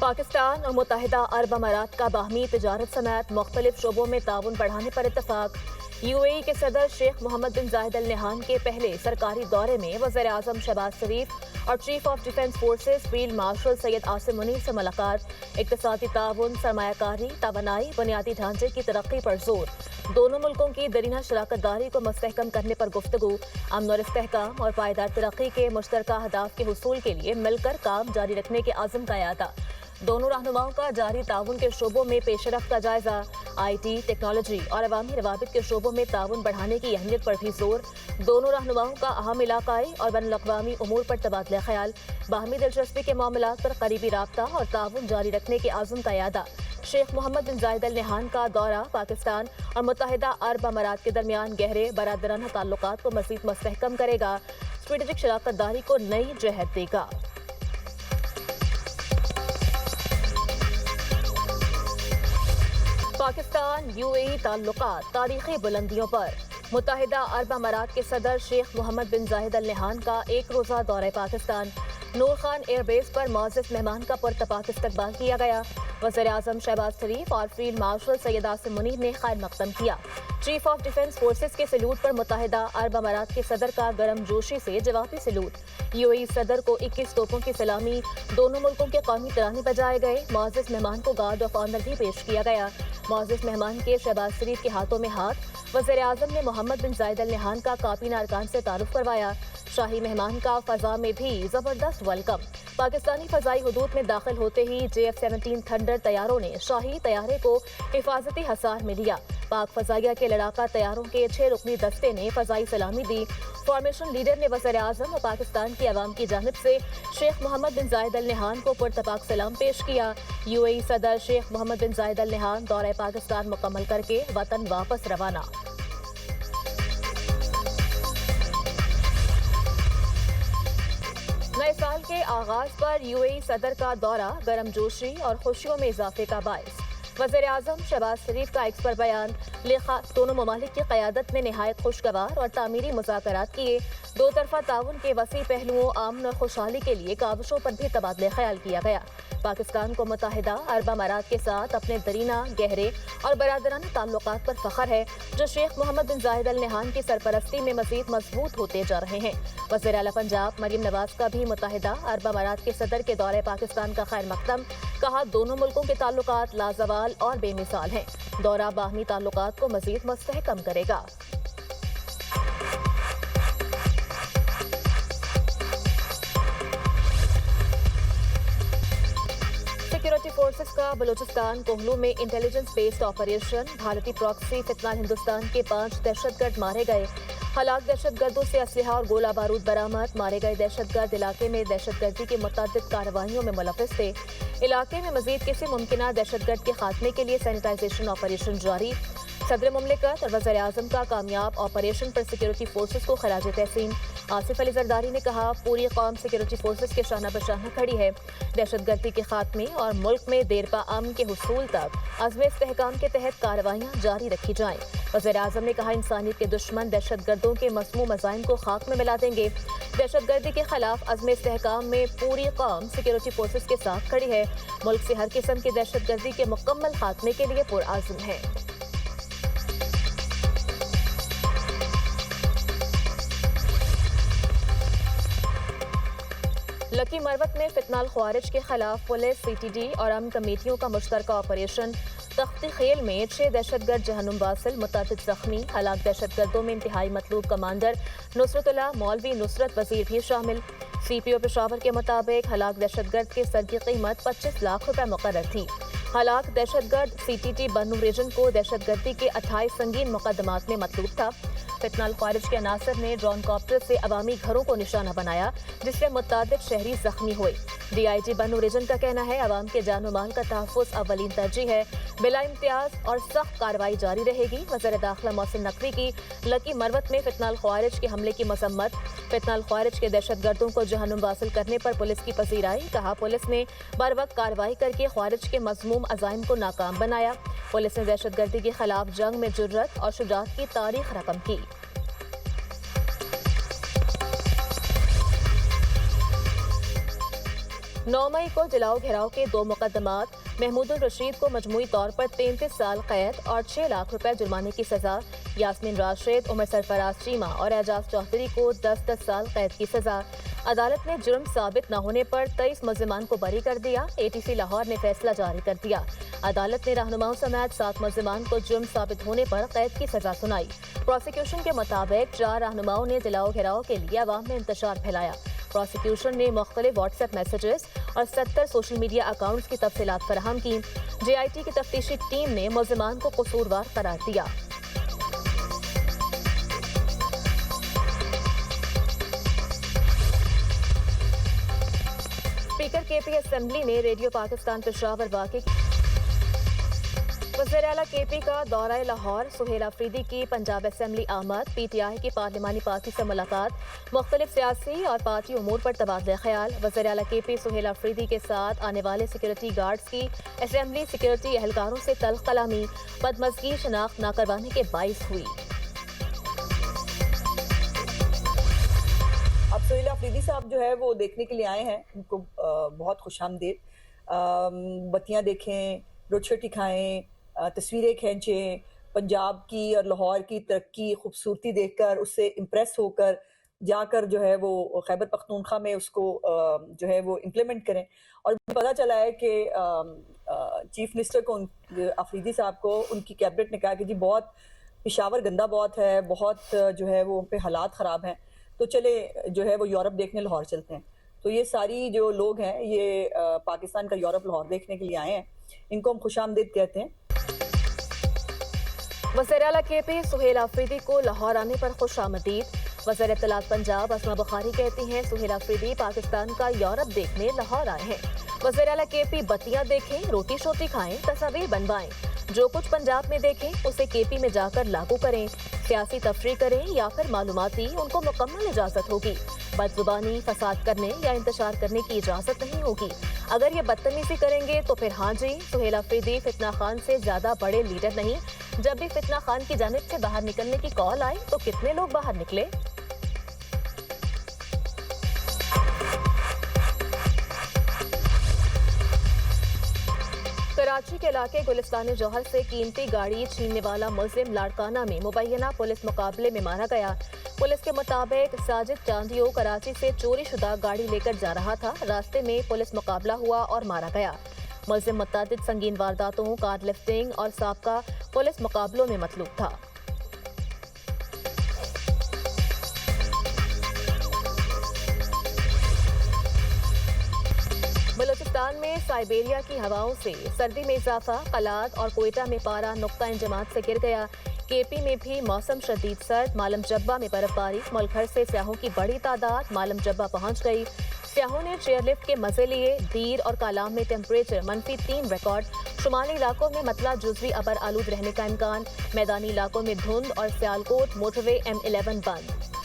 पाकिस्तान और मुत्तहिदा अरब अमारात का बाहमी तिजारत समेत मुख्तलिफ शोबों में ताउन बढ़ाने पर इत्तफाक। यूएई के सदर शेख मोहम्मद बिन जायद अल नहयान के पहले सरकारी दौरे में वज़ीर आज़म शहबाज शरीफ और chief of defence forces field marshal Syed Asim Munir से मुलाकात। इक़्तिसादी ताउन, सरमायाकारी, तवानाई, बुनियादी ढांचे की तरक्की पर जोर। दोनों मुल्कों की दरीना शराकत दारी को मुस्तहकम करने पर गुफ्तगू। अमन और इस्तेहकाम और पायदार तरक्की के मुश्तरका अहदाफ के हुसूल के लिए मिलकर काम जारी रखने के आज़म का यादा। दोनों रहनुमाओं का जारी ताउन के शोबों में पेशरफ्त का जायजा। IT, टेक्नोलॉजी और अवामी रवाबित के शोबों में ताउन बढ़ाने की अहमियत पर भी जोर। दोनों रहनुमाओं का अहम इलाकाई और बैनुल-अक़वामी उमूर पर तबादला ख्याल। बाहमी दिलचस्पी के मामलात पर करीबी राब्ता और ताउन जारी रखने के आज़म का यादा। शेख मोहम्मद बिन जायद अल नहयान का दौरा पाकिस्तान और मुत्तहिदा अरब अमारात के दरमियान गहरे बरादराना ताल्लुकात को मज़ीद मुस्तहकम करेगा, स्ट्रेटेजिक शराकत दारी को नई जहत देगा। पाकिस्तान UAE ताल्लुकात तारीखी बुलंदियों पर। मुत्तहिदा अरब अमारात के सदर शेख मोहम्मद बिन जायद अल नहयान का एक रोज़ा दौरे पाकिस्तान। नूर खान एयरबेस पर मुअज़्ज़ज़ मेहमान का पुरतपाक इस्तकबाल किया गया। वज़ीर आज़म शहबाज शरीफ और फील्ड मार्शल सैयद आसिम मुनीर ने खैर मकदम किया। चीफ ऑफ डिफेंस फोर्सेज के सैल्यूट पर मुत्तहिदा अरब अमारात के सदर का गरम जोशी से जवाबी सैल्यूट। UAE सदर को 21 तोपों की सलामी, दोनों मुल्कों के कौमी तराने बजाए गए। मुअज़्ज़ज़ मेहमान को गार्ड ऑफ ऑनर भी पेश किया गया। मुअज़्ज़ज़ मेहमान के शहबाज शरीफ के हाथों में हाथ। वज़ीर आज़म ने मोहम्मद बिन जायद अल नहयान का काबीना अरकान से तारुफ करवाया। शाही मेहमान का फ़ज़ा में भी ज़बरदस्त वेलकम। पाकिस्तानी फ़ज़ाई हुदूद में दाखिल होते ही JF-17 थंडर तैयारों ने शाही तैयारे को हिफाजती हसार में लिया। पाक फ़ज़ाइया के लड़ाका तैयारों के 6 रुकनी दस्ते ने फ़ज़ाई सलामी दी। फॉर्मेशन लीडर ने वज़ीर आज़म और पाकिस्तान की आवाम की जानिब से शेख मोहम्मद बिन जायद अल नहयान को पुरतपाक सलाम पेश किया। UAE सदर शेख मोहम्मद बिन जायद अल नहयान दौरे पाकिस्तान मुकम्मल करके वतन वापस रवाना। नए साल के आगाज पर UAE सदर का दौरा गर्मजोशी और खुशियों में इजाफे का बायस। वज़ीर आज़म शहबाज शरीफ का एक्स पर बयान। लिखा, दोनों ममालिक की क़यादत में नहायत खुशगवार और तामीरी मुज़ाकरात किए। दो तरफ़ा ताउन के वसी पहलुओं, अमन और खुशहाली के लिए काविशों पर भी तबादला ख्याल किया गया। पाकिस्तान को मुत्तहिदा अरब अमारात के साथ अपने दरीना, गहरे और बरादराना ताल्लुकात पर फ़ख्र है, जो शेख मोहम्मद बिन जायद अल नहयान की सरपरस्ती में मज़ीद मजबूत होते जा रहे हैं। वज़ीर आला पंजाब मरीम नवाज का भी मुत्तहिदा अरब अमारात के सदर के दौरे पाकिस्तान का खैर मकदम। कहा, दोनों मुल्कों के ताल्लुकात लाजवाल और बेमिसाल हैं। दौरा बाहमी ताल्लुकात को मज़ीद मुस्तहकम करेगा। सिक्योरिटी फोर्सेस का बलूचिस्तान कोहलू में इंटेलिजेंस बेस्ड ऑपरेशन। भारतीय प्रॉक्सी फितनाल हिंदुस्तान के 5 दहशतगर्द मारे गए। हलाक दहशतगर्दों से असलहा और गोला बारूद बरामद। मारे गए दहशतगर्द इलाके में दहशतगर्दी की मुतअद्दिद कार्रवाइयों में मुलव्वस थे। इलाके में मजीद किसी मुमकिना दहशतगर्द के खात्मे के लिए सैनिटाइजेशन ऑपरेशन जारी। सदर मुमलिकत और वज़ीर आज़म का कामयाब ऑपरेशन पर सिक्योरिटी फोर्सेस को खराज तहसीन। आसिफ अली जरदारी ने कहा, पूरी कौम सिक्योरिटी फोर्सेस के शाना बशाना खड़ी है। दहशतगर्दी के खात्मे और मुल्क में देरपा अमन के हुसूल तक अज़्म इस्तेहकाम के तहत कार्रवाइयाँ जारी रखी जाएँ। वज़ीर आज़म ने कहा, इंसानियत के दुश्मन दहशतगर्दों के मसमूम मज़ाइम को खाक में मिला देंगे। दहशतगर्दी के खिलाफ अज़्म इस्तेहकाम में पूरी कौम सिक्योरिटी फोर्सेस के साथ खड़ी है। मुल्क से हर किस्म की दहशतगर्दी के मुकम्मल खात्मे के लिए पुरआज़म है। लकी मरवत में फितनाल ख्वारिज के खिलाफ पुलिस, CTD और अमन कमेटियों का मुश्तरका ऑपरेशन। तख्ती खेल में 6 दहशतगर्द जहन्नुम वासिल, मुतअद्दिद जख्मी। हलाक दहशतगर्दों में इंतहाई मतलूब कमांडर नुसरतुल्लाह मौलवी नुसरत वजीर भी शामिल। CPO पेशावर के मुताबिक हलाक दहशतगर्द के सर की कीमत 25 लाख रुपए मुकर्रर थी। हलाक दहशतगर्द CTT बन्नू रीजन को दहशतगर्दी के 28 संगीन मुकदमात में मतलूब था। फितनाल ख्वारिज के अनासर ने ड्रोन कॉप्टर से अवामी घरों को निशाना बनाया, जिससे मुतअद्दिद शहरी जख्मी हुए। DIG बन्नू रीजन का कहना है, अवाम के जान व माल का तहफ़्फ़ुज़ अव्वलीन तरजीह है। बिला इम्तियाज और सख्त कार्रवाई जारी रहेगी। वज़ीर दाखिला मोहसिन नकवी की लकी मरवत में फितनाल ख्वारिज के हमले की मजम्मत। फितनाल ख्वारिज के दहशतगर्दों को जहन्नुम वासिल करने पर पुलिस की पजीराई। कहा, पुलिस ने बर वक्त कार्रवाई करके ख्वारिज के मज़मूम अज़ाइम को नाकाम बनाया। पुलिस ने दहशतगर्दी के खिलाफ जंग में जुर्रत और शुजाअत की तारीख रकम की। 9 मई को जलाओ घेराव के 2 मुकदमात, महमूदुल रशीद को मजमूई तौर पर 33 साल कैद और 6 लाख रुपए जुर्माने की सजा, यास्मीन राशिद, उमर सरफराज चीमा और एजाज चौधरी को 10-10 साल कैद की सजा। अदालत ने जुर्म साबित न होने पर 23 मुल्जिमान को बरी कर दिया। ATC लाहौर ने फैसला जारी कर दिया। अदालत ने रहनुमाओं समेत 7 मुल्जिमान को जुर्म साबित होने पर कैद की सजा सुनाई। प्रोसिक्यूशन के मुताबिक 4 रहनुमाओं ने जलाओ घेराव के लिए अवाम में इंतशार फैलाया। प्रोसिक्यूशन ने मुख्तलिफ व्हाट्सएप मैसेजेस और 70 सोशल मीडिया अकाउंट्स की तफसीलात फराहम की। JIT की तफ्तीशी टीम ने मुल्जिमान को कसूरवार करार दिया। स्पीकर KP असेंबली ने रेडियो पाकिस्तान पेशावर वाक़े वज़ीर-ए-आला KP का दौरा लाहौर, सुहेल अफरीदी की पंजाब असेंबली आमद, PTI की पार्लिमानी पार्टी से मुलाकात, मुख्तलिफ सियासी और पार्टी उमूर पर तबादला ख्याल। वज़ीर-ए-आला KP सुहेल अफरीदी के साथ आने वाले सिक्योरिटी गार्ड्स की असेंबली सिक्योरिटी एहलकारों से तल्ख कलामी, बदमज़गी शनाख्त न करवाने के बाइस हुई। अब सुहेल अफरीदी साहब जो है वो देखने के लिए आए हैं, उनको बहुत खुशामदीद। बत्तियां देखें, रोटी खाएं, तस्वीरें खींचें, पंजाब की और लाहौर की तरक्की खूबसूरती देखकर उससे इम्प्रेस होकर जाकर जो है वो खैबर पख्तूनख्वा में उसको जो है वो इम्प्लीमेंट करें। और पता चला है कि चीफ मिनिस्टर को अफरीदी साहब को उनकी कैबिनेट ने कहा कि जी बहुत पेशावर गंदा बहुत है, बहुत जो है वो उन पे हालात ख़राब हैं, तो चले जो है वो यूरोप देखने लाहौर चलते हैं। तो ये सारी जो लोग हैं ये पाकिस्तान का यूरोप लाहौर देखने के लिए आए हैं, इनको हम खुशामदीद कहते हैं। वज़ीर-ए-आला KP सुहेल अफरीदी को लाहौर आने पर खुशामदीद। वज़ीर इत्तलात पंजाब अस्मा बुखारी कहती हैं सुहेल अफरीदी पाकिस्तान का यूरोप देखने लाहौर आए हैं। वज़ीर-ए-आला KP बत्तियां देखें, रोटी शोटी खाएं, तस्वीर बनवाएं, जो कुछ पंजाब में देखें उसे KP में जाकर लागू करें। सियासी तफरीह करें या फिर मालूमाती, उनको मुकम्मल इजाज़त होगी। बदजुबानी, फसाद करने या इंतशार करने की इजाज़त नहीं होगी। अगर ये बदतमीजी करेंगे तो फिर हाँ जी, सुहेल अफरीदी फितना खान से ज़्यादा बड़े लीडर नहीं। जब भी फितना खान की जानिब से बाहर निकलने की कॉल आई तो कितने लोग बाहर निकले। कराची के इलाके गुलिस्तान जौहर से कीमती गाड़ी छीनने वाला मुल्जिम लाड़काना में मुबैना पुलिस मुकाबले में मारा गया। पुलिस के मुताबिक साजिद चांदियो कराची से चोरी शुदा गाड़ी लेकर जा रहा था। रास्ते में पुलिस मुकाबला हुआ और मारा गया। मुल्जिम मुतअद्दिद संगीन वारदातों, कार लिफ्टिंग और साबका पुलिस मुकाबलों में मतलूब था। बलूचिस्तान में साइबेरिया की हवाओं से सर्दी में इजाफा, कलात और कोयटा में पारा नुक्ता इंजमात से गिर गया। KP में भी मौसम शदीद सर्द, मालम जब्बा में बर्फबारी, मुल्क भर से सयाहों की बड़ी तादाद मालम जब्बा पहुंच गई। सयाहों ने चेयरलिफ्ट के मजे लिए। दीर और कालाम में टेम्परेचर -3 रिकॉर्ड। शुमाली इलाकों में मतला जुज़वी अबर आलूद रहने का इम्कान। मैदानी इलाकों में धुंध और सियालकोट मोटरवे M11 बंद।